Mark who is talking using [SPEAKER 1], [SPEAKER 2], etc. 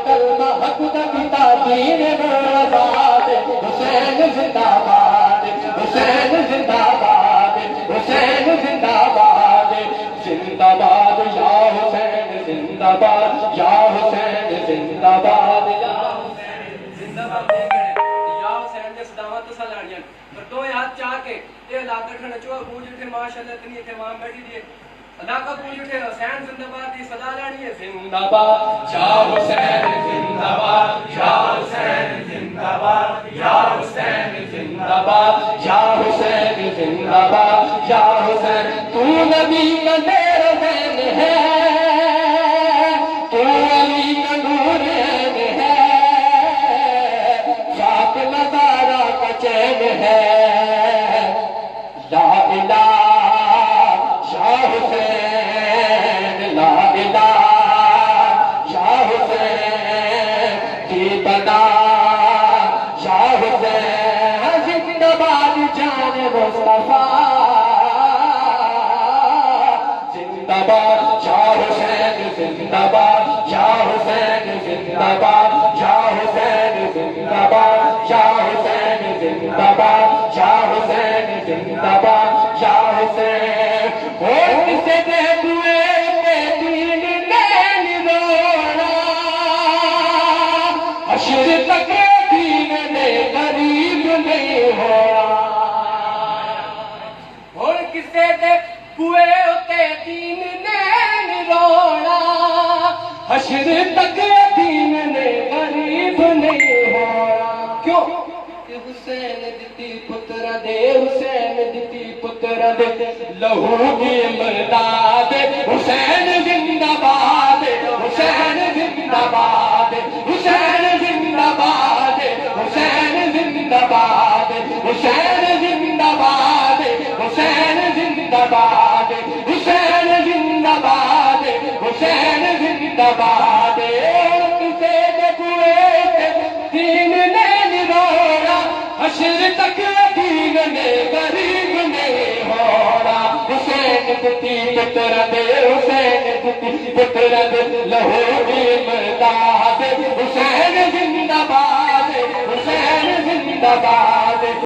[SPEAKER 1] کلمہ حق دا پتا دین آزاد حسین زندہ باد حسین زندہ باد حسین زندہ باد زندہ باد یا حسین زندہ باد یا حسین زندہ باد یا حسین زندہ باد یا حسین دے صداواں تو سلاڑیاں پر دو ہاتھ چاہ کے اے علاقہ ٹھنڈ چوا گونج اٹھے ماشاءاللہ اتنی اہتمام بیٹھی دیے علاقہ گونج اٹھے حسین زندہ باد دی صدا لانی ہے زندہ باد یا حسین زندہ باد یا حسین زندہ باد یا حسین زندہ باد یا حسین زندہ باد یا حسین تو نبی کا دیر حسین ہے تو علی کا نور ہے خاک نظارہ کا چین ہے لا الہ یا حسین لا الہ یا حسین کی بنا یا حسین زندہ باد جان مصطفیٰ زندہ باد یا حسین زندہ باد یا حسین زندہ باد یا حسین زندہ باد یا حسین زندہ باد یا حسین زندہ باد یا حسین اور کسے دے دوئے کے دین نین روڑا حشر تک دین نے غریب نہیں ہوڑا اور کسے دے دوئے کے دین نین روڑا حشر تک دین نے غریب نہیں ہوڑا کیوں حسین دتی پتر دے حسین دتی پتر دے لہو کی امداد حسین زندہ باد حسین زندہ باد حسین زندہ باد حسین زندہ باد حسین زندہ باد حسین زندہ باد حسین زندہ باد حسین زندہ باد کسے دے کوئے دین نے نروڑا حشر تک دین نے غریب نہیں ہوڑا حسین دتی پتر دے حسین دتی پتر دے لہو کی امداد حسین زندہ باد حسین زندہ باد